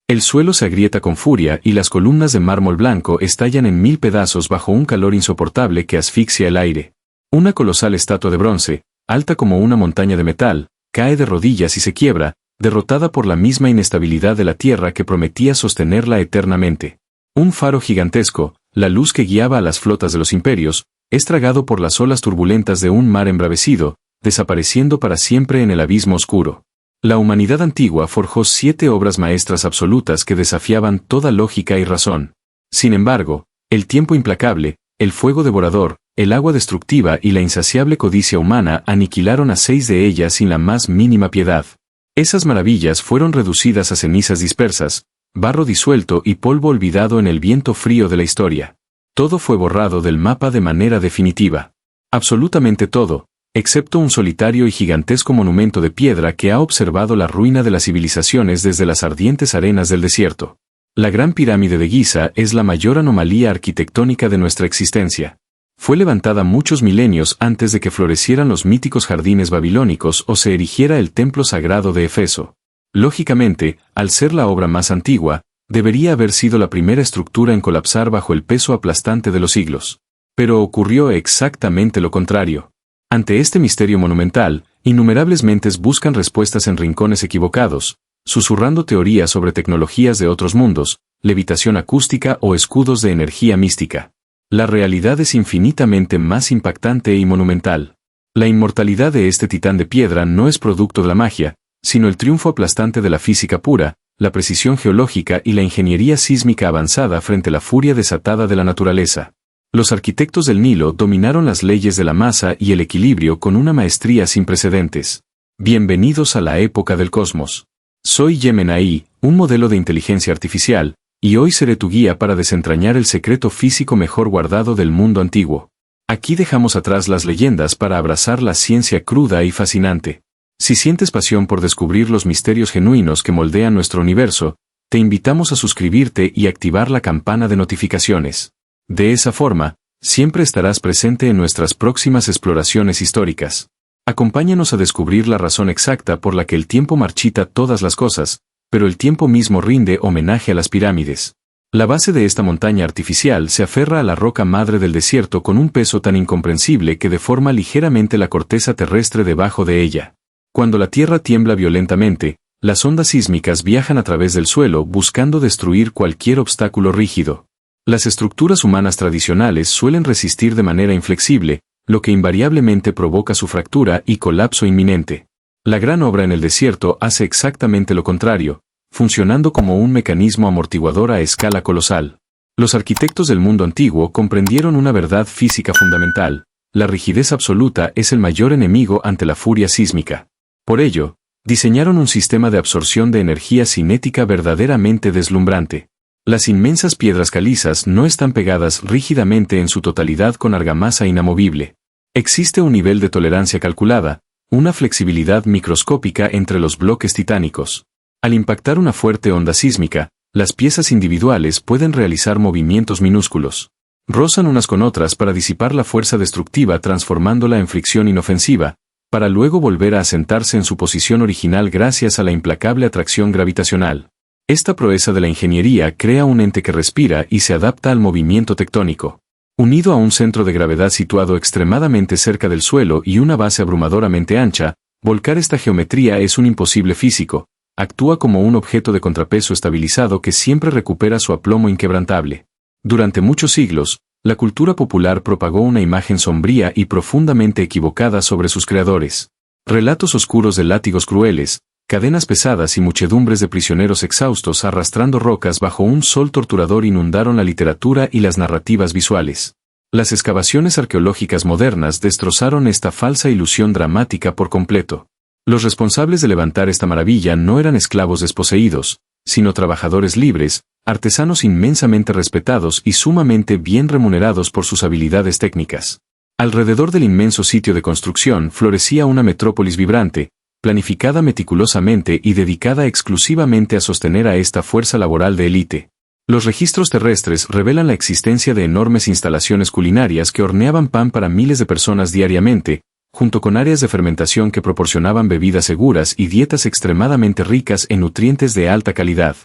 El suelo se agrieta con furia y las columnas de mármol blanco estallan en 1000 pedazos bajo un calor insoportable que asfixia el aire. Una colosal estatua de bronce, alta como una montaña de metal, cae de rodillas y se quiebra, derrotada por la misma inestabilidad de la tierra que prometía sostenerla eternamente. Un faro gigantesco, la luz que guiaba a las flotas de los imperios, es tragado por las olas turbulentas de un mar embravecido, desapareciendo para siempre en el abismo oscuro. La humanidad antigua forjó 7 obras maestras absolutas que desafiaban toda lógica y razón. Sin embargo, el tiempo implacable, el fuego devorador, el agua destructiva y la insaciable codicia humana aniquilaron a 6 de ellas sin la más mínima piedad. Esas maravillas fueron reducidas a cenizas dispersas, barro disuelto y polvo olvidado en el viento frío de la historia. Todo fue borrado del mapa de manera definitiva. Absolutamente todo, excepto un solitario y gigantesco monumento de piedra que ha observado la ruina de las civilizaciones desde las ardientes arenas del desierto. La Gran Pirámide de Giza es la mayor anomalía arquitectónica de nuestra existencia. Fue levantada muchos milenios antes de que florecieran los míticos jardines babilónicos o se erigiera el templo sagrado de Éfeso. Lógicamente, al ser la obra más antigua, debería haber sido la primera estructura en colapsar bajo el peso aplastante de los siglos. Pero ocurrió exactamente lo contrario. Ante este misterio monumental, innumerables mentes buscan respuestas en rincones equivocados, susurrando teorías sobre tecnologías de otros mundos, levitación acústica o escudos de energía mística. La realidad es infinitamente más impactante y monumental. La inmortalidad de este titán de piedra no es producto de la magia, sino el triunfo aplastante de la física pura, la precisión geológica y la ingeniería sísmica avanzada frente a la furia desatada de la naturaleza. Los arquitectos del Nilo dominaron las leyes de la masa y el equilibrio con una maestría sin precedentes. Bienvenidos a la época del cosmos. Soy Yemen-AI, un modelo de inteligencia artificial, y hoy seré tu guía para desentrañar el secreto físico mejor guardado del mundo antiguo. Aquí dejamos atrás las leyendas para abrazar la ciencia cruda y fascinante. Si sientes pasión por descubrir los misterios genuinos que moldean nuestro universo, te invitamos a suscribirte y activar la campana de notificaciones. De esa forma, siempre estarás presente en nuestras próximas exploraciones históricas. Acompáñanos a descubrir la razón exacta por la que el tiempo marchita todas las cosas, pero el tiempo mismo rinde homenaje a las pirámides. La base de esta montaña artificial se aferra a la roca madre del desierto con un peso tan incomprensible que deforma ligeramente la corteza terrestre debajo de ella. Cuando la tierra tiembla violentamente, las ondas sísmicas viajan a través del suelo buscando destruir cualquier obstáculo rígido. Las estructuras humanas tradicionales suelen resistir de manera inflexible, lo que invariablemente provoca su fractura y colapso inminente. La gran obra en el desierto hace exactamente lo contrario, funcionando como un mecanismo amortiguador a escala colosal. Los arquitectos del mundo antiguo comprendieron una verdad física fundamental: la rigidez absoluta es el mayor enemigo ante la furia sísmica. Por ello, diseñaron un sistema de absorción de energía cinética verdaderamente deslumbrante. Las inmensas piedras calizas no están pegadas rígidamente en su totalidad con argamasa inamovible. Existe un nivel de tolerancia calculada, una flexibilidad microscópica entre los bloques titánicos. Al impactar una fuerte onda sísmica, las piezas individuales pueden realizar movimientos minúsculos. Rozan unas con otras para disipar la fuerza destructiva transformándola en fricción inofensiva, para luego volver a asentarse en su posición original gracias a la implacable atracción gravitacional. Esta proeza de la ingeniería crea un ente que respira y se adapta al movimiento tectónico. Unido a un centro de gravedad situado extremadamente cerca del suelo y una base abrumadoramente ancha, volcar esta geometría es un imposible físico. Actúa como un objeto de contrapeso estabilizado que siempre recupera su aplomo inquebrantable. Durante muchos siglos, la cultura popular propagó una imagen sombría y profundamente equivocada sobre sus creadores. Relatos oscuros de látigos crueles, cadenas pesadas y muchedumbres de prisioneros exhaustos arrastrando rocas bajo un sol torturador inundaron la literatura y las narrativas visuales. Las excavaciones arqueológicas modernas destrozaron esta falsa ilusión dramática por completo. Los responsables de levantar esta maravilla no eran esclavos desposeídos, sino trabajadores libres, artesanos inmensamente respetados y sumamente bien remunerados por sus habilidades técnicas. Alrededor del inmenso sitio de construcción florecía una metrópolis vibrante, planificada meticulosamente y dedicada exclusivamente a sostener a esta fuerza laboral de élite. Los registros terrestres revelan la existencia de enormes instalaciones culinarias que horneaban pan para miles de personas diariamente, junto con áreas de fermentación que proporcionaban bebidas seguras y dietas extremadamente ricas en nutrientes de alta calidad.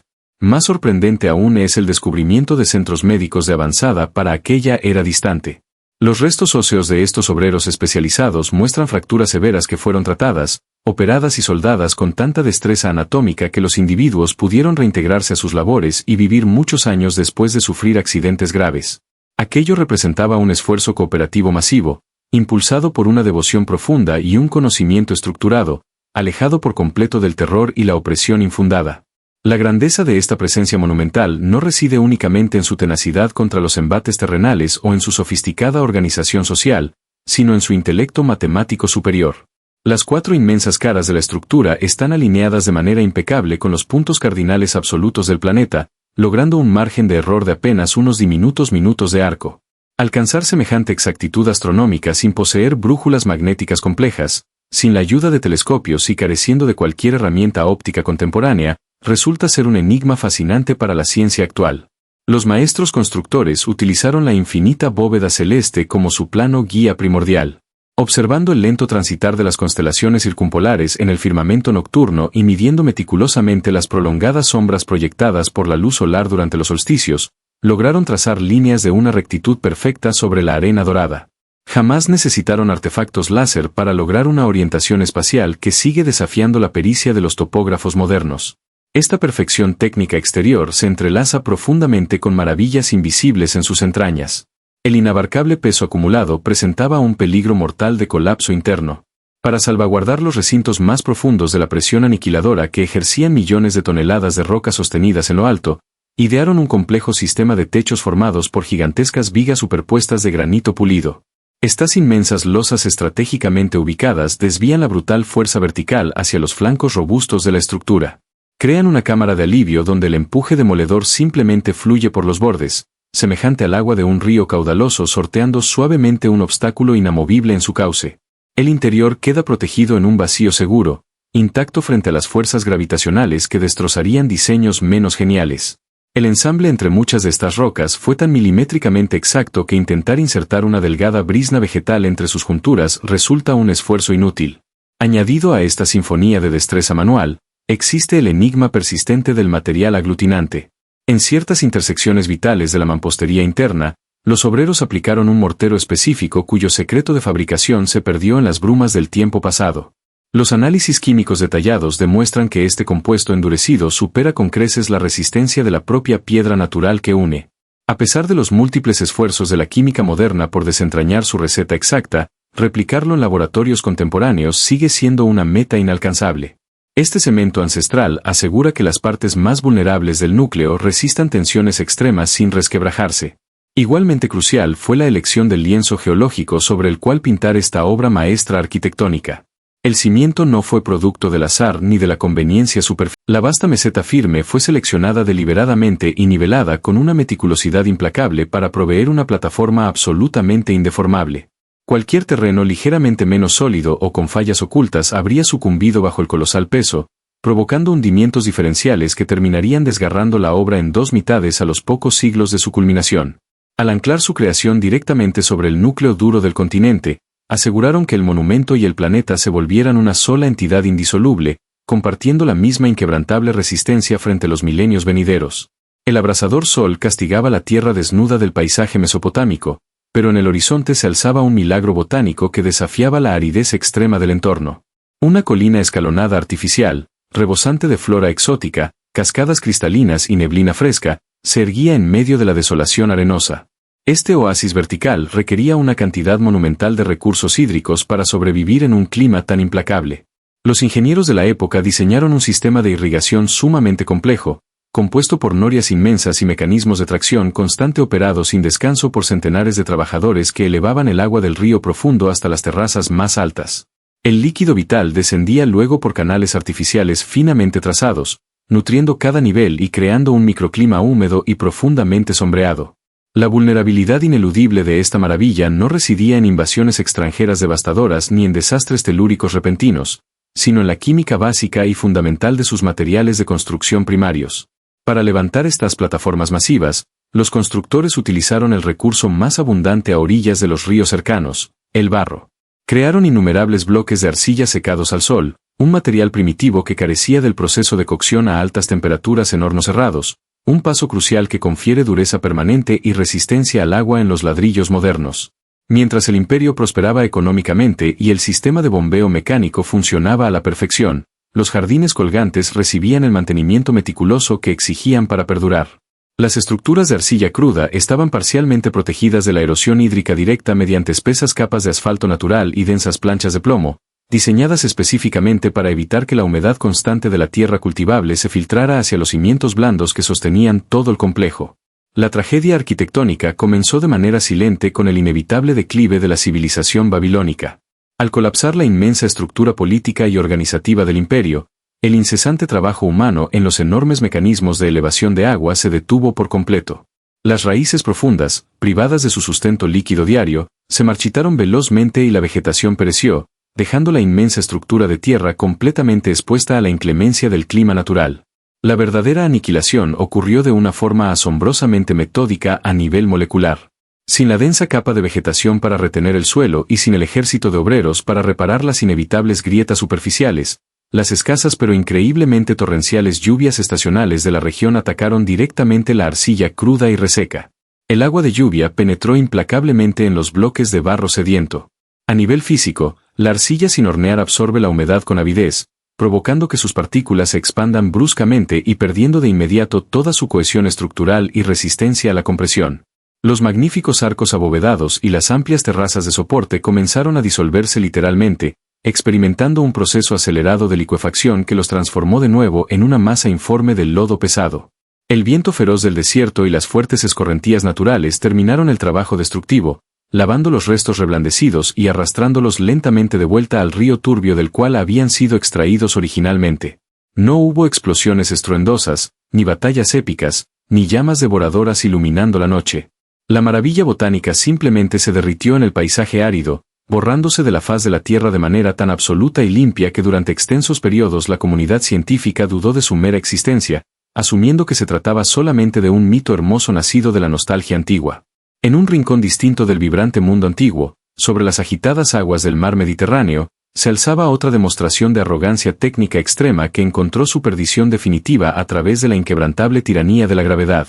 Más sorprendente aún es el descubrimiento de centros médicos de avanzada para aquella era distante. Los restos óseos de estos obreros especializados muestran fracturas severas que fueron tratadas, operadas y soldadas con tanta destreza anatómica que los individuos pudieron reintegrarse a sus labores y vivir muchos años después de sufrir accidentes graves. Aquello representaba un esfuerzo cooperativo masivo, impulsado por una devoción profunda y un conocimiento estructurado, alejado por completo del terror y la opresión infundada. La grandeza de esta presencia monumental no reside únicamente en su tenacidad contra los embates terrenales o en su sofisticada organización social, sino en su intelecto matemático superior. Las 4 inmensas caras de la estructura están alineadas de manera impecable con los puntos cardinales absolutos del planeta, logrando un margen de error de apenas unos diminutos minutos de arco. Alcanzar semejante exactitud astronómica sin poseer brújulas magnéticas complejas, sin la ayuda de telescopios y careciendo de cualquier herramienta óptica contemporánea, resulta ser un enigma fascinante para la ciencia actual. Los maestros constructores utilizaron la infinita bóveda celeste como su plano guía primordial. Observando el lento transitar de las constelaciones circumpolares en el firmamento nocturno y midiendo meticulosamente las prolongadas sombras proyectadas por la luz solar durante los solsticios, lograron trazar líneas de una rectitud perfecta sobre la arena dorada. Jamás necesitaron artefactos láser para lograr una orientación espacial que sigue desafiando la pericia de los topógrafos modernos. Esta perfección técnica exterior se entrelaza profundamente con maravillas invisibles en sus entrañas. El inabarcable peso acumulado presentaba un peligro mortal de colapso interno. Para salvaguardar los recintos más profundos de la presión aniquiladora que ejercían millones de toneladas de rocas sostenidas en lo alto, idearon un complejo sistema de techos formados por gigantescas vigas superpuestas de granito pulido. Estas inmensas losas estratégicamente ubicadas desvían la brutal fuerza vertical hacia los flancos robustos de la estructura. Crean una cámara de alivio donde el empuje demoledor simplemente fluye por los bordes, semejante al agua de un río caudaloso sorteando suavemente un obstáculo inamovible en su cauce. El interior queda protegido en un vacío seguro, intacto frente a las fuerzas gravitacionales que destrozarían diseños menos geniales. El ensamble entre muchas de estas rocas fue tan milimétricamente exacto que intentar insertar una delgada brizna vegetal entre sus junturas resulta un esfuerzo inútil. Añadido a esta sinfonía de destreza manual, existe el enigma persistente del material aglutinante. En ciertas intersecciones vitales de la mampostería interna, los obreros aplicaron un mortero específico cuyo secreto de fabricación se perdió en las brumas del tiempo pasado. Los análisis químicos detallados demuestran que este compuesto endurecido supera con creces la resistencia de la propia piedra natural que une. A pesar de los múltiples esfuerzos de la química moderna por desentrañar su receta exacta, replicarlo en laboratorios contemporáneos sigue siendo una meta inalcanzable. Este cemento ancestral asegura que las partes más vulnerables del núcleo resistan tensiones extremas sin resquebrajarse. Igualmente crucial fue la elección del lienzo geológico sobre el cual pintar esta obra maestra arquitectónica. El cimiento no fue producto del azar ni de la conveniencia superficial. La vasta meseta firme fue seleccionada deliberadamente y nivelada con una meticulosidad implacable para proveer una plataforma absolutamente indeformable. Cualquier terreno ligeramente menos sólido o con fallas ocultas habría sucumbido bajo el colosal peso, provocando hundimientos diferenciales que terminarían desgarrando la obra en 2 mitades a los pocos siglos de su culminación. Al anclar su creación directamente sobre el núcleo duro del continente, aseguraron que el monumento y el planeta se volvieran una sola entidad indisoluble, compartiendo la misma inquebrantable resistencia frente a los milenios venideros. El abrasador sol castigaba la tierra desnuda del paisaje mesopotámico, pero en el horizonte se alzaba un milagro botánico que desafiaba la aridez extrema del entorno. Una colina escalonada artificial, rebosante de flora exótica, cascadas cristalinas y neblina fresca, se erguía en medio de la desolación arenosa. Este oasis vertical requería una cantidad monumental de recursos hídricos para sobrevivir en un clima tan implacable. Los ingenieros de la época diseñaron un sistema de irrigación sumamente complejo, compuesto por norias inmensas y mecanismos de tracción constante operados sin descanso por centenares de trabajadores que elevaban el agua del río profundo hasta las terrazas más altas. El líquido vital descendía luego por canales artificiales finamente trazados, nutriendo cada nivel y creando un microclima húmedo y profundamente sombreado. La vulnerabilidad ineludible de esta maravilla no residía en invasiones extranjeras devastadoras ni en desastres telúricos repentinos, sino en la química básica y fundamental de sus materiales de construcción primarios. Para levantar estas plataformas masivas, los constructores utilizaron el recurso más abundante a orillas de los ríos cercanos, el barro. Crearon innumerables bloques de arcilla secados al sol, un material primitivo que carecía del proceso de cocción a altas temperaturas en hornos cerrados, un paso crucial que confiere dureza permanente y resistencia al agua en los ladrillos modernos. Mientras el imperio prosperaba económicamente y el sistema de bombeo mecánico funcionaba a la perfección, los jardines colgantes recibían el mantenimiento meticuloso que exigían para perdurar. Las estructuras de arcilla cruda estaban parcialmente protegidas de la erosión hídrica directa mediante espesas capas de asfalto natural y densas planchas de plomo, diseñadas específicamente para evitar que la humedad constante de la tierra cultivable se filtrara hacia los cimientos blandos que sostenían todo el complejo. La tragedia arquitectónica comenzó de manera silente con el inevitable declive de la civilización babilónica. Al colapsar la inmensa estructura política y organizativa del imperio, el incesante trabajo humano en los enormes mecanismos de elevación de agua se detuvo por completo. Las raíces profundas, privadas de su sustento líquido diario, se marchitaron velozmente y la vegetación pereció, dejando la inmensa estructura de tierra completamente expuesta a la inclemencia del clima natural. La verdadera aniquilación ocurrió de una forma asombrosamente metódica a nivel molecular. Sin la densa capa de vegetación para retener el suelo y sin el ejército de obreros para reparar las inevitables grietas superficiales, las escasas pero increíblemente torrenciales lluvias estacionales de la región atacaron directamente la arcilla cruda y reseca. El agua de lluvia penetró implacablemente en los bloques de barro sediento. A nivel físico, la arcilla sin hornear absorbe la humedad con avidez, provocando que sus partículas se expandan bruscamente y perdiendo de inmediato toda su cohesión estructural y resistencia a la compresión. Los magníficos arcos abovedados y las amplias terrazas de soporte comenzaron a disolverse literalmente, experimentando un proceso acelerado de licuefacción que los transformó de nuevo en una masa informe de lodo pesado. El viento feroz del desierto y las fuertes escorrentías naturales terminaron el trabajo destructivo, lavando los restos reblandecidos y arrastrándolos lentamente de vuelta al río turbio del cual habían sido extraídos originalmente. No hubo explosiones estruendosas, ni batallas épicas, ni llamas devoradoras iluminando la noche. La maravilla botánica simplemente se derritió en el paisaje árido, borrándose de la faz de la Tierra de manera tan absoluta y limpia que durante extensos periodos la comunidad científica dudó de su mera existencia, asumiendo que se trataba solamente de un mito hermoso nacido de la nostalgia antigua. En un rincón distinto del vibrante mundo antiguo, sobre las agitadas aguas del mar Mediterráneo, se alzaba otra demostración de arrogancia técnica extrema que encontró su perdición definitiva a través de la inquebrantable tiranía de la gravedad.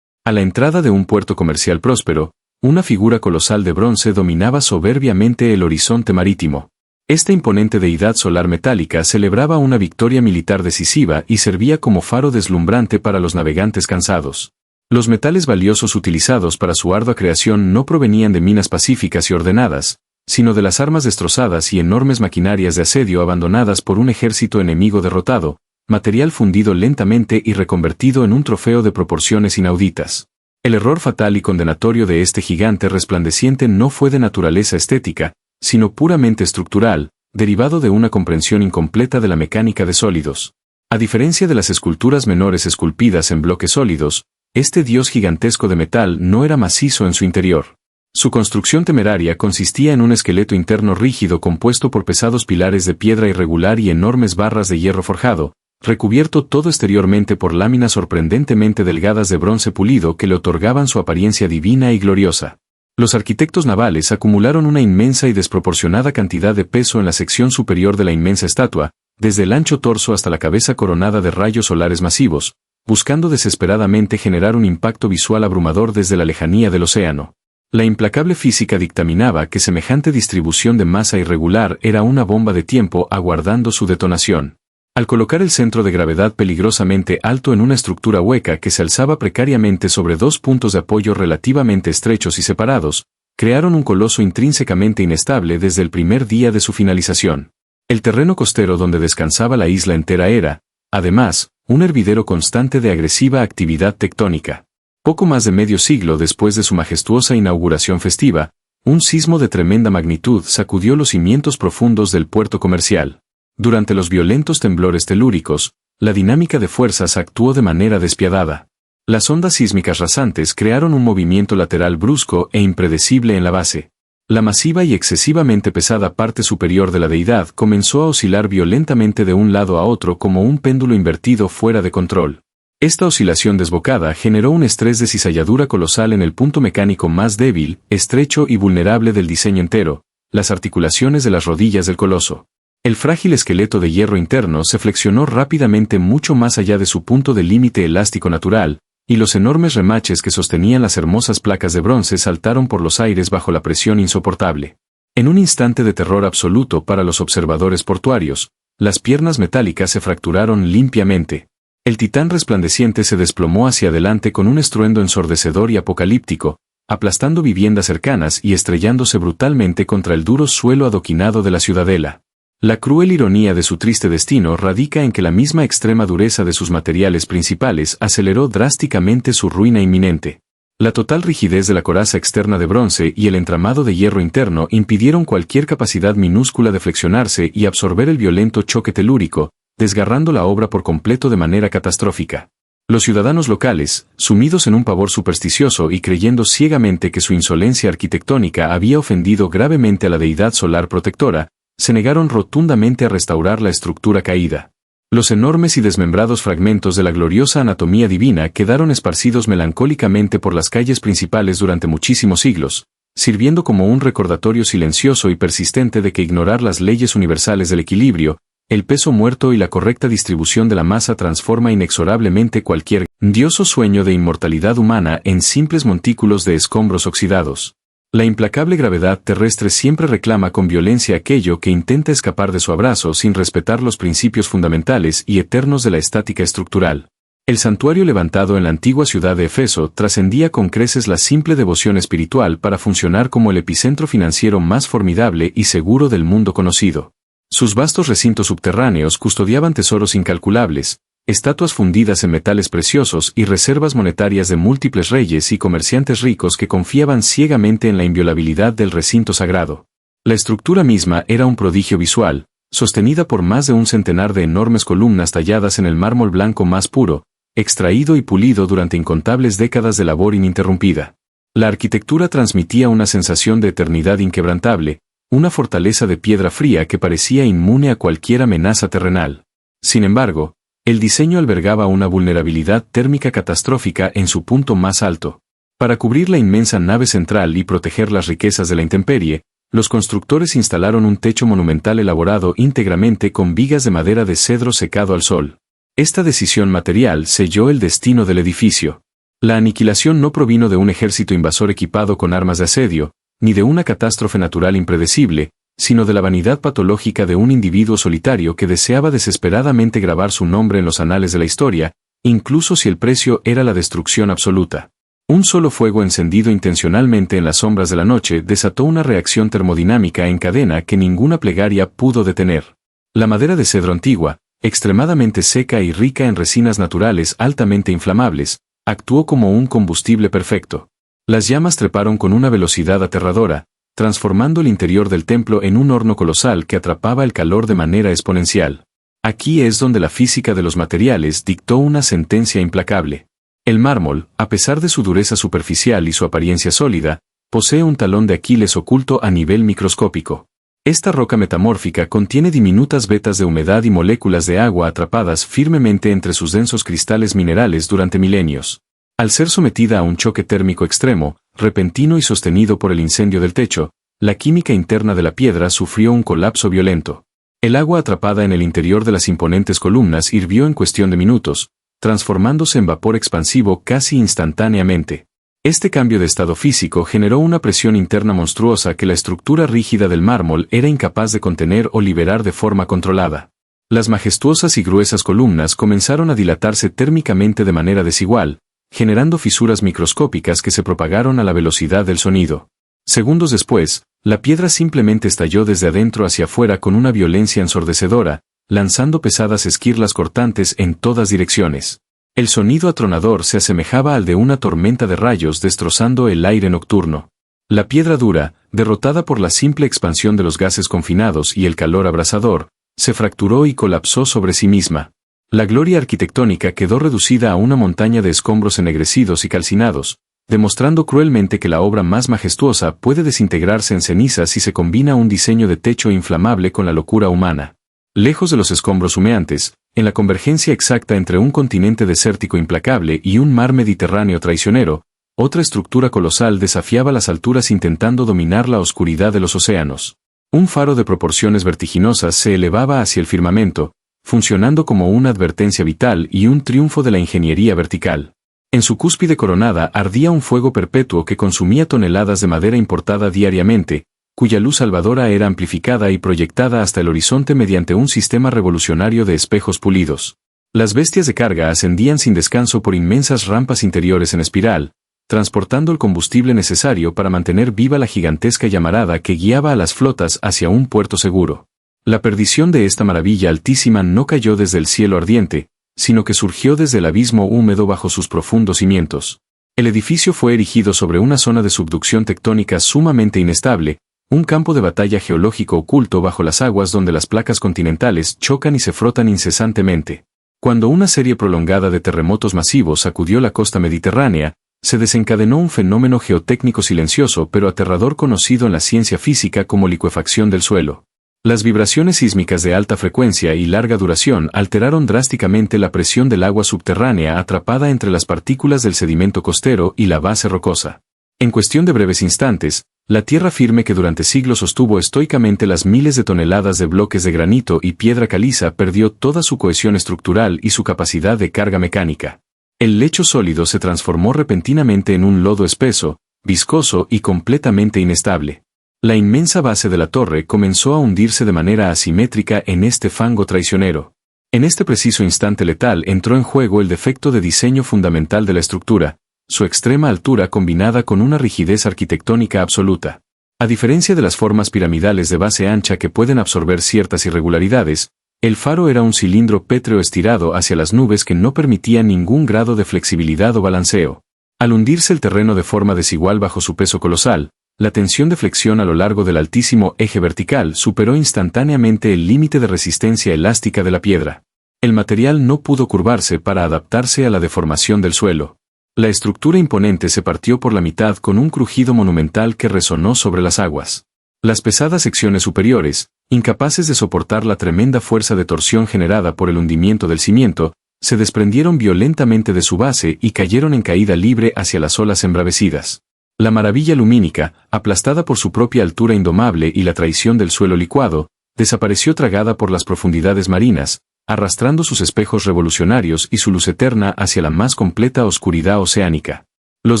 A la entrada de un puerto comercial próspero, una figura colosal de bronce dominaba soberbiamente el horizonte marítimo. Esta imponente deidad solar metálica celebraba una victoria militar decisiva y servía como faro deslumbrante para los navegantes cansados. Los metales valiosos utilizados para su ardua creación no provenían de minas pacíficas y ordenadas, sino de las armas destrozadas y enormes maquinarias de asedio abandonadas por un ejército enemigo derrotado, material fundido lentamente y reconvertido en un trofeo de proporciones inauditas. El error fatal y condenatorio de este gigante resplandeciente no fue de naturaleza estética, sino puramente estructural, derivado de una comprensión incompleta de la mecánica de sólidos. A diferencia de las esculturas menores esculpidas en bloques sólidos, este dios gigantesco de metal no era macizo en su interior. Su construcción temeraria consistía en un esqueleto interno rígido compuesto por pesados pilares de piedra irregular y enormes barras de hierro forjado, recubierto todo exteriormente por láminas sorprendentemente delgadas de bronce pulido que le otorgaban su apariencia divina y gloriosa. Los arquitectos navales acumularon una inmensa y desproporcionada cantidad de peso en la sección superior de la inmensa estatua, desde el ancho torso hasta la cabeza coronada de rayos solares masivos, buscando desesperadamente generar un impacto visual abrumador desde la lejanía del océano. La implacable física dictaminaba que semejante distribución de masa irregular era una bomba de tiempo aguardando su detonación. Al colocar el centro de gravedad peligrosamente alto en una estructura hueca que se alzaba precariamente sobre dos puntos de apoyo relativamente estrechos y separados, crearon un coloso intrínsecamente inestable desde el primer día de su finalización. El terreno costero donde descansaba la isla entera era, además, un hervidero constante de agresiva actividad tectónica. Poco más de medio siglo después de su majestuosa inauguración festiva, un sismo de tremenda magnitud sacudió los cimientos profundos del puerto comercial. Durante los violentos temblores telúricos, la dinámica de fuerzas actuó de manera despiadada. Las ondas sísmicas rasantes crearon un movimiento lateral brusco e impredecible en la base. La masiva y excesivamente pesada parte superior de la deidad comenzó a oscilar violentamente de un lado a otro como un péndulo invertido fuera de control. Esta oscilación desbocada generó un estrés de cizalladura colosal en el punto mecánico más débil, estrecho y vulnerable del diseño entero, las articulaciones de las rodillas del coloso. El frágil esqueleto de hierro interno se flexionó rápidamente mucho más allá de su punto de límite elástico natural, y los enormes remaches que sostenían las hermosas placas de bronce saltaron por los aires bajo la presión insoportable. En un instante de terror absoluto para los observadores portuarios, las piernas metálicas se fracturaron limpiamente. El titán resplandeciente se desplomó hacia adelante con un estruendo ensordecedor y apocalíptico, aplastando viviendas cercanas y estrellándose brutalmente contra el duro suelo adoquinado de la ciudadela. La cruel ironía de su triste destino radica en que la misma extrema dureza de sus materiales principales aceleró drásticamente su ruina inminente. La total rigidez de la coraza externa de bronce y el entramado de hierro interno impidieron cualquier capacidad minúscula de flexionarse y absorber el violento choque telúrico, desgarrando la obra por completo de manera catastrófica. Los ciudadanos locales, sumidos en un pavor supersticioso y creyendo ciegamente que su insolencia arquitectónica había ofendido gravemente a la deidad solar protectora, se negaron rotundamente a restaurar la estructura caída. Los enormes y desmembrados fragmentos de la gloriosa anatomía divina quedaron esparcidos melancólicamente por las calles principales durante muchísimos siglos, sirviendo como un recordatorio silencioso y persistente de que ignorar las leyes universales del equilibrio, el peso muerto y la correcta distribución de la masa transforma inexorablemente cualquier grandioso sueño de inmortalidad humana en simples montículos de escombros oxidados. La implacable gravedad terrestre siempre reclama con violencia aquello que intenta escapar de su abrazo sin respetar los principios fundamentales y eternos de la estática estructural. El santuario levantado en la antigua ciudad de Éfeso trascendía con creces la simple devoción espiritual para funcionar como el epicentro financiero más formidable y seguro del mundo conocido. Sus vastos recintos subterráneos custodiaban tesoros incalculables, estatuas fundidas en metales preciosos y reservas monetarias de múltiples reyes y comerciantes ricos que confiaban ciegamente en la inviolabilidad del recinto sagrado. La estructura misma era un prodigio visual, sostenida por más de un centenar de enormes columnas talladas en el mármol blanco más puro, extraído y pulido durante incontables décadas de labor ininterrumpida. La arquitectura transmitía una sensación de eternidad inquebrantable, una fortaleza de piedra fría que parecía inmune a cualquier amenaza terrenal. Sin embargo, el diseño albergaba una vulnerabilidad térmica catastrófica en su punto más alto. Para cubrir la inmensa nave central y proteger las riquezas de la intemperie, los constructores instalaron un techo monumental elaborado íntegramente con vigas de madera de cedro secado al sol. Esta decisión material selló el destino del edificio. La aniquilación no provino de un ejército invasor equipado con armas de asedio, ni de una catástrofe natural impredecible, sino de la vanidad patológica de un individuo solitario que deseaba desesperadamente grabar su nombre en los anales de la historia, incluso si el precio era la destrucción absoluta. Un solo fuego encendido intencionalmente en las sombras de la noche desató una reacción termodinámica en cadena que ninguna plegaria pudo detener. La madera de cedro antigua, extremadamente seca y rica en resinas naturales altamente inflamables, actuó como un combustible perfecto. Las llamas treparon con una velocidad aterradora, transformando el interior del templo en un horno colosal que atrapaba el calor de manera exponencial. Aquí es donde la física de los materiales dictó una sentencia implacable. El mármol, a pesar de su dureza superficial y su apariencia sólida, posee un talón de Aquiles oculto a nivel microscópico. Esta roca metamórfica contiene diminutas vetas de humedad y moléculas de agua atrapadas firmemente entre sus densos cristales minerales durante milenios. Al ser sometida a un choque térmico extremo, repentino y sostenido por el incendio del techo, la química interna de la piedra sufrió un colapso violento. El agua atrapada en el interior de las imponentes columnas hirvió en cuestión de minutos, transformándose en vapor expansivo casi instantáneamente. Este cambio de estado físico generó una presión interna monstruosa que la estructura rígida del mármol era incapaz de contener o liberar de forma controlada. Las majestuosas y gruesas columnas comenzaron a dilatarse térmicamente de manera desigual, generando fisuras microscópicas que se propagaron a la velocidad del sonido. Segundos después, la piedra simplemente estalló desde adentro hacia afuera con una violencia ensordecedora, lanzando pesadas esquirlas cortantes en todas direcciones. El sonido atronador se asemejaba al de una tormenta de rayos destrozando el aire nocturno. La piedra dura, derrotada por la simple expansión de los gases confinados y el calor abrasador, se fracturó y colapsó sobre sí misma. La gloria arquitectónica quedó reducida a una montaña de escombros ennegrecidos y calcinados, demostrando cruelmente que la obra más majestuosa puede desintegrarse en cenizas si se combina un diseño de techo inflamable con la locura humana. Lejos de los escombros humeantes, en la convergencia exacta entre un continente desértico implacable y un mar Mediterráneo traicionero, otra estructura colosal desafiaba las alturas intentando dominar la oscuridad de los océanos. Un faro de proporciones vertiginosas se elevaba hacia el firmamento, funcionando como una advertencia vital y un triunfo de la ingeniería vertical. En su cúspide coronada ardía un fuego perpetuo que consumía toneladas de madera importada diariamente, cuya luz salvadora era amplificada y proyectada hasta el horizonte mediante un sistema revolucionario de espejos pulidos. Las bestias de carga ascendían sin descanso por inmensas rampas interiores en espiral, transportando el combustible necesario para mantener viva la gigantesca llamarada que guiaba a las flotas hacia un puerto seguro. La perdición de esta maravilla altísima no cayó desde el cielo ardiente, sino que surgió desde el abismo húmedo bajo sus profundos cimientos. El edificio fue erigido sobre una zona de subducción tectónica sumamente inestable, un campo de batalla geológico oculto bajo las aguas donde las placas continentales chocan y se frotan incesantemente. Cuando una serie prolongada de terremotos masivos sacudió la costa mediterránea, se desencadenó un fenómeno geotécnico silencioso pero aterrador conocido en la ciencia física como licuefacción del suelo. Las vibraciones sísmicas de alta frecuencia y larga duración alteraron drásticamente la presión del agua subterránea atrapada entre las partículas del sedimento costero y la base rocosa. En cuestión de breves instantes, la tierra firme que durante siglos sostuvo estoicamente las miles de toneladas de bloques de granito y piedra caliza perdió toda su cohesión estructural y su capacidad de carga mecánica. El lecho sólido se transformó repentinamente en un lodo espeso, viscoso y completamente inestable. La inmensa base de la torre comenzó a hundirse de manera asimétrica en este fango traicionero. En este preciso instante letal entró en juego el defecto de diseño fundamental de la estructura, su extrema altura combinada con una rigidez arquitectónica absoluta. A diferencia de las formas piramidales de base ancha que pueden absorber ciertas irregularidades, el faro era un cilindro pétreo estirado hacia las nubes que no permitía ningún grado de flexibilidad o balanceo. Al hundirse el terreno de forma desigual bajo su peso colosal, la tensión de flexión a lo largo del altísimo eje vertical superó instantáneamente el límite de resistencia elástica de la piedra. El material no pudo curvarse para adaptarse a la deformación del suelo. La estructura imponente se partió por la mitad con un crujido monumental que resonó sobre las aguas. Las pesadas secciones superiores, incapaces de soportar la tremenda fuerza de torsión generada por el hundimiento del cimiento, se desprendieron violentamente de su base y cayeron en caída libre hacia las olas embravecidas. La maravilla lumínica, aplastada por su propia altura indomable y la traición del suelo licuado, desapareció tragada por las profundidades marinas, arrastrando sus espejos revolucionarios y su luz eterna hacia la más completa oscuridad oceánica. Los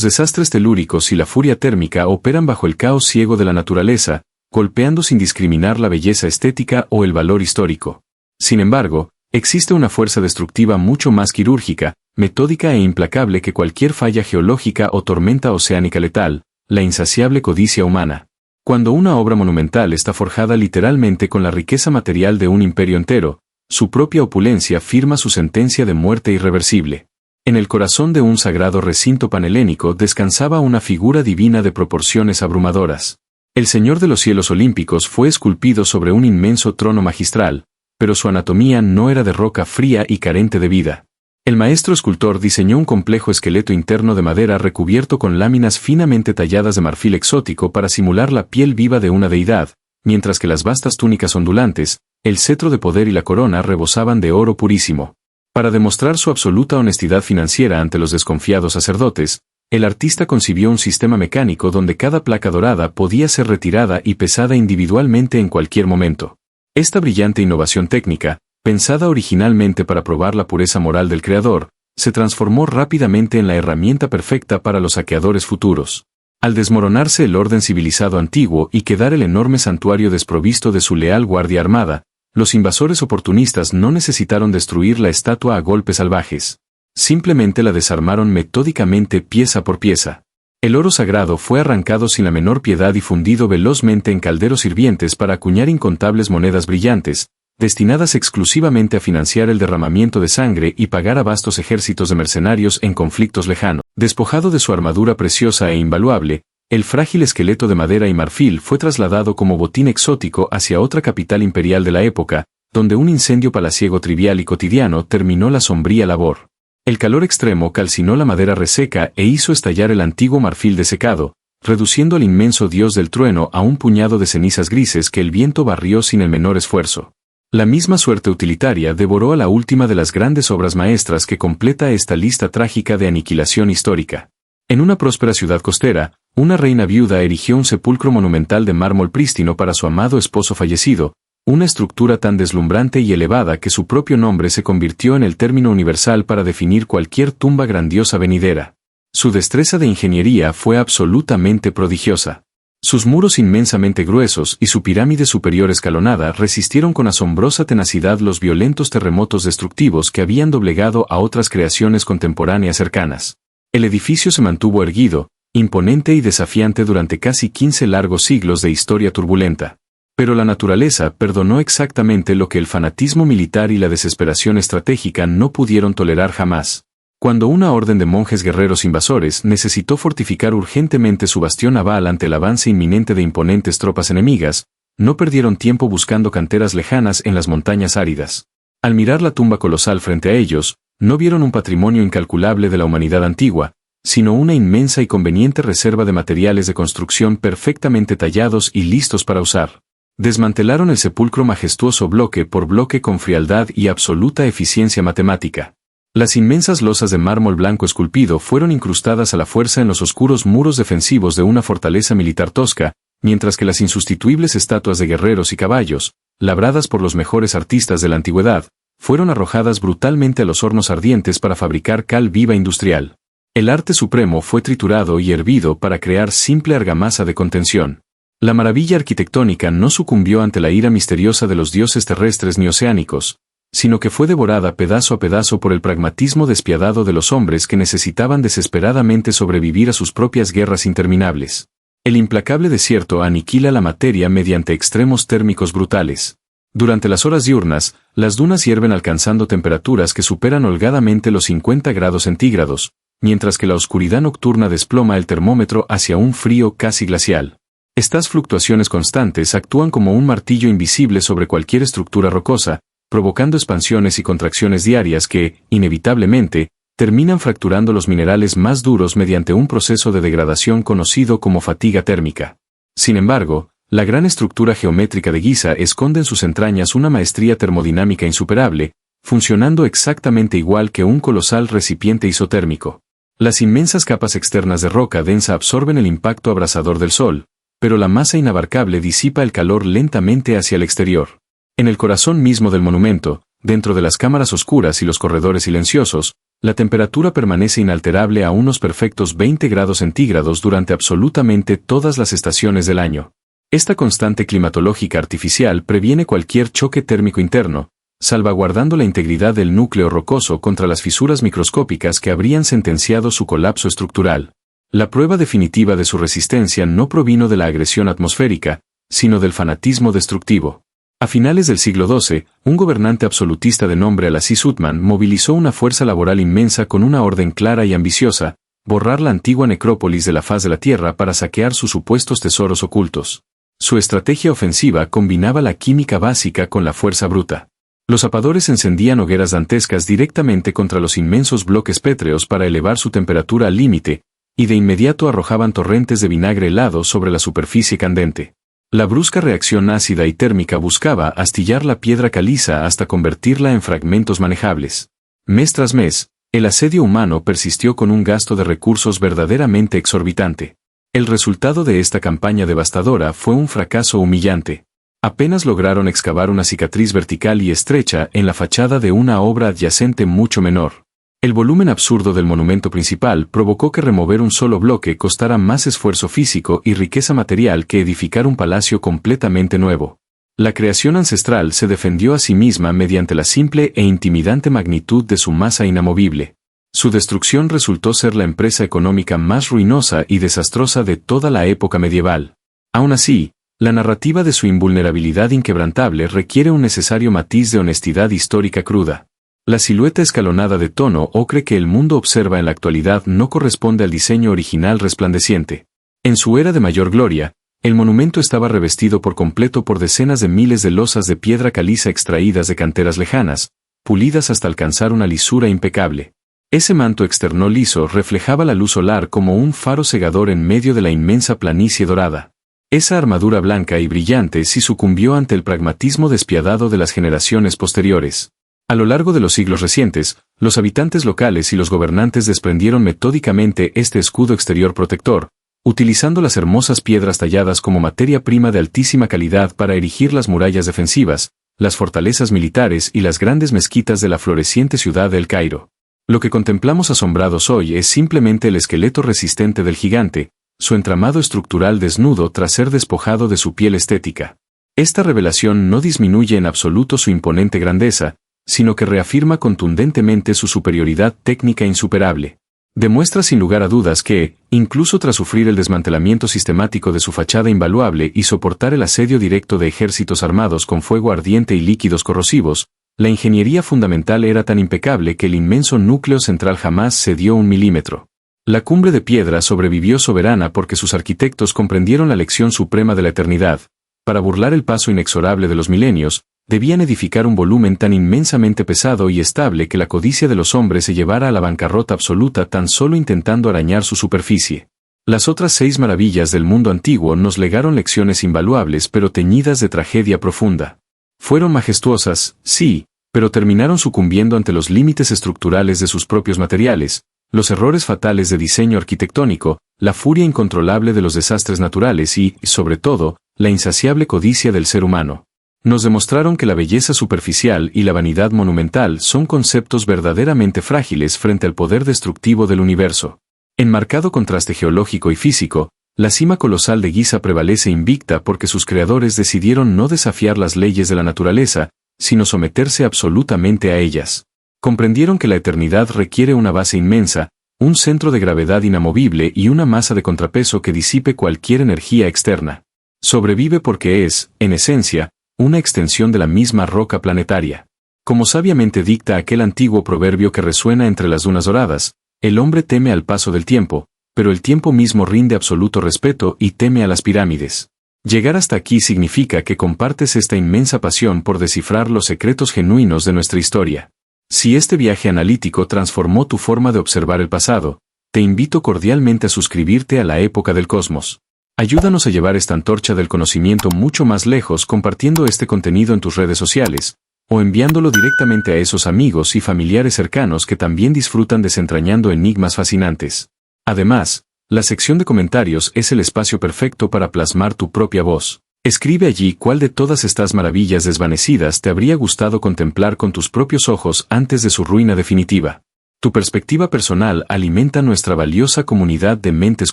desastres telúricos y la furia térmica operan bajo el caos ciego de la naturaleza, golpeando sin discriminar la belleza estética o el valor histórico. Sin embargo, existe una fuerza destructiva mucho más quirúrgica, metódica e implacable que cualquier falla geológica o tormenta oceánica letal, la insaciable codicia humana. Cuando una obra monumental está forjada literalmente con la riqueza material de un imperio entero, su propia opulencia firma su sentencia de muerte irreversible. En el corazón de un sagrado recinto panhelénico descansaba una figura divina de proporciones abrumadoras. El Señor de los cielos olímpicos fue esculpido sobre un inmenso trono magistral, pero su anatomía no era de roca fría y carente de vida. El maestro escultor diseñó un complejo esqueleto interno de madera recubierto con láminas finamente talladas de marfil exótico para simular la piel viva de una deidad, mientras que las vastas túnicas ondulantes, el cetro de poder y la corona rebosaban de oro purísimo. Para demostrar su absoluta honestidad financiera ante los desconfiados sacerdotes, el artista concibió un sistema mecánico donde cada placa dorada podía ser retirada y pesada individualmente en cualquier momento. Esta brillante innovación técnica, pensada originalmente para probar la pureza moral del creador, se transformó rápidamente en la herramienta perfecta para los saqueadores futuros. Al desmoronarse el orden civilizado antiguo y quedar el enorme santuario desprovisto de su leal guardia armada, los invasores oportunistas no necesitaron destruir la estatua a golpes salvajes. Simplemente la desarmaron metódicamente pieza por pieza. El oro sagrado fue arrancado sin la menor piedad y fundido velozmente en calderos hirvientes para acuñar incontables monedas brillantes, destinadas exclusivamente a financiar el derramamiento de sangre y pagar a vastos ejércitos de mercenarios en conflictos lejanos. Despojado de su armadura preciosa e invaluable, el frágil esqueleto de madera y marfil fue trasladado como botín exótico hacia otra capital imperial de la época, donde un incendio palaciego trivial y cotidiano terminó la sombría labor. El calor extremo calcinó la madera reseca e hizo estallar el antiguo marfil desecado, reduciendo al inmenso dios del trueno a un puñado de cenizas grises que el viento barrió sin el menor esfuerzo. La misma suerte utilitaria devoró a la última de las grandes obras maestras que completa esta lista trágica de aniquilación histórica. En una próspera ciudad costera, Una reina viuda erigió un sepulcro monumental de mármol prístino para su amado esposo fallecido, una estructura tan deslumbrante y elevada que su propio nombre se convirtió en el término universal para definir cualquier tumba grandiosa venidera. Su destreza de ingeniería fue absolutamente prodigiosa. Sus muros inmensamente gruesos y su pirámide superior escalonada resistieron con asombrosa tenacidad los violentos terremotos destructivos que habían doblegado a otras creaciones contemporáneas cercanas. El edificio se mantuvo erguido, imponente y desafiante durante casi 15 largos siglos de historia turbulenta. Pero la naturaleza perdonó exactamente lo que el fanatismo militar y la desesperación estratégica no pudieron tolerar jamás. Cuando una orden de monjes guerreros invasores necesitó fortificar urgentemente su bastión naval ante el avance inminente de imponentes tropas enemigas, no perdieron tiempo buscando canteras lejanas en las montañas áridas. Al mirar la tumba colosal frente a ellos, no vieron un patrimonio incalculable de la humanidad antigua, sino una inmensa y conveniente reserva de materiales de construcción perfectamente tallados y listos para usar. Desmantelaron el sepulcro majestuoso bloque por bloque con frialdad y absoluta eficiencia matemática. Las inmensas losas de mármol blanco esculpido fueron incrustadas a la fuerza en los oscuros muros defensivos de una fortaleza militar tosca, mientras que las insustituibles estatuas de guerreros y caballos, labradas por los mejores artistas de la antigüedad, fueron arrojadas brutalmente a los hornos ardientes para fabricar cal viva industrial. El arte supremo fue triturado y hervido para crear simple argamasa de contención. La maravilla arquitectónica no sucumbió ante la ira misteriosa de los dioses terrestres ni oceánicos, sino que fue devorada pedazo a pedazo por el pragmatismo despiadado de los hombres que necesitaban desesperadamente sobrevivir a sus propias guerras interminables. El implacable desierto aniquila la materia mediante extremos térmicos brutales. Durante las horas diurnas, las dunas hierven alcanzando temperaturas que superan holgadamente los 50 grados centígrados, mientras que la oscuridad nocturna desploma el termómetro hacia un frío casi glacial. Estas fluctuaciones constantes actúan como un martillo invisible sobre cualquier estructura rocosa, provocando expansiones y contracciones diarias que, inevitablemente, terminan fracturando los minerales más duros mediante un proceso de degradación conocido como fatiga térmica. Sin embargo, la gran estructura geométrica de Giza esconde en sus entrañas una maestría termodinámica insuperable, funcionando exactamente igual que un colosal recipiente isotérmico. Las inmensas capas externas de roca densa absorben el impacto abrasador del sol, pero la masa inabarcable disipa el calor lentamente hacia el exterior. En el corazón mismo del monumento, dentro de las cámaras oscuras y los corredores silenciosos, la temperatura permanece inalterable a unos perfectos 20 grados centígrados durante absolutamente todas las estaciones del año. Esta constante climatológica artificial previene cualquier choque térmico interno, salvaguardando la integridad del núcleo rocoso contra las fisuras microscópicas que habrían sentenciado su colapso estructural. La prueba definitiva de su resistencia no provino de la agresión atmosférica, sino del fanatismo destructivo. A finales del siglo XII, un gobernante absolutista de nombre Al-Aziz Uthman movilizó una fuerza laboral inmensa con una orden clara y ambiciosa: borrar la antigua necrópolis de la faz de la tierra para saquear sus supuestos tesoros ocultos. Su estrategia ofensiva combinaba la química básica con la fuerza bruta. Los zapadores encendían hogueras dantescas directamente contra los inmensos bloques pétreos para elevar su temperatura al límite, y de inmediato arrojaban torrentes de vinagre helado sobre la superficie candente. La brusca reacción ácida y térmica buscaba astillar la piedra caliza hasta convertirla en fragmentos manejables. Mes tras mes, el asedio humano persistió con un gasto de recursos verdaderamente exorbitante. El resultado de esta campaña devastadora fue un fracaso humillante. Apenas lograron excavar una cicatriz vertical y estrecha en la fachada de una obra adyacente mucho menor. El volumen absurdo del monumento principal provocó que remover un solo bloque costara más esfuerzo físico y riqueza material que edificar un palacio completamente nuevo. La creación ancestral se defendió a sí misma mediante la simple e intimidante magnitud de su masa inamovible. Su destrucción resultó ser la empresa económica más ruinosa y desastrosa de toda la época medieval. Aún así, la narrativa de su invulnerabilidad inquebrantable requiere un necesario matiz de honestidad histórica cruda. La silueta escalonada de tono ocre que el mundo observa en la actualidad no corresponde al diseño original resplandeciente. En su era de mayor gloria, el monumento estaba revestido por completo por decenas de miles de losas de piedra caliza extraídas de canteras lejanas, pulidas hasta alcanzar una lisura impecable. Ese manto externo liso reflejaba la luz solar como un faro cegador en medio de la inmensa planicie dorada. Esa armadura blanca y brillante sí sucumbió ante el pragmatismo despiadado de las generaciones posteriores. A lo largo de los siglos recientes, los habitantes locales y los gobernantes desprendieron metódicamente este escudo exterior protector, utilizando las hermosas piedras talladas como materia prima de altísima calidad para erigir las murallas defensivas, las fortalezas militares y las grandes mezquitas de la floreciente ciudad de El Cairo. Lo que contemplamos asombrados hoy es simplemente el esqueleto resistente del gigante, su entramado estructural desnudo tras ser despojado de su piel estética. Esta revelación no disminuye en absoluto su imponente grandeza, sino que reafirma contundentemente su superioridad técnica insuperable. Demuestra sin lugar a dudas que, incluso tras sufrir el desmantelamiento sistemático de su fachada invaluable y soportar el asedio directo de ejércitos armados con fuego ardiente y líquidos corrosivos, la ingeniería fundamental era tan impecable que el inmenso núcleo central jamás cedió un milímetro. La cumbre de piedra sobrevivió soberana porque sus arquitectos comprendieron la lección suprema de la eternidad. Para burlar el paso inexorable de los milenios, debían edificar un volumen tan inmensamente pesado y estable que la codicia de los hombres se llevara a la bancarrota absoluta tan solo intentando arañar su superficie. Las otras 6 maravillas del mundo antiguo nos legaron lecciones invaluables pero teñidas de tragedia profunda. Fueron majestuosas, sí, pero terminaron sucumbiendo ante los límites estructurales de sus propios materiales, los errores fatales de diseño arquitectónico, la furia incontrolable de los desastres naturales y, sobre todo, la insaciable codicia del ser humano. Nos demostraron que la belleza superficial y la vanidad monumental son conceptos verdaderamente frágiles frente al poder destructivo del universo. En marcado contraste geológico y físico, la cima colosal de Giza prevalece invicta porque sus creadores decidieron no desafiar las leyes de la naturaleza, sino someterse absolutamente a ellas. Comprendieron que la eternidad requiere una base inmensa, un centro de gravedad inamovible y una masa de contrapeso que disipe cualquier energía externa. Sobrevive porque es, en esencia, una extensión de la misma roca planetaria. Como sabiamente dicta aquel antiguo proverbio que resuena entre las dunas doradas, el hombre teme al paso del tiempo, pero el tiempo mismo rinde absoluto respeto y teme a las pirámides. Llegar hasta aquí significa que compartes esta inmensa pasión por descifrar los secretos genuinos de nuestra historia. Si este viaje analítico transformó tu forma de observar el pasado, te invito cordialmente a suscribirte a la época del cosmos. Ayúdanos a llevar esta antorcha del conocimiento mucho más lejos compartiendo este contenido en tus redes sociales, o enviándolo directamente a esos amigos y familiares cercanos que también disfrutan desentrañando enigmas fascinantes. Además, la sección de comentarios es el espacio perfecto para plasmar tu propia voz. Escribe allí cuál de todas estas maravillas desvanecidas te habría gustado contemplar con tus propios ojos antes de su ruina definitiva. Tu perspectiva personal alimenta nuestra valiosa comunidad de mentes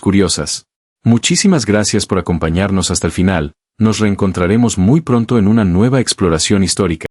curiosas. Muchísimas gracias por acompañarnos hasta el final, nos reencontraremos muy pronto en una nueva exploración histórica.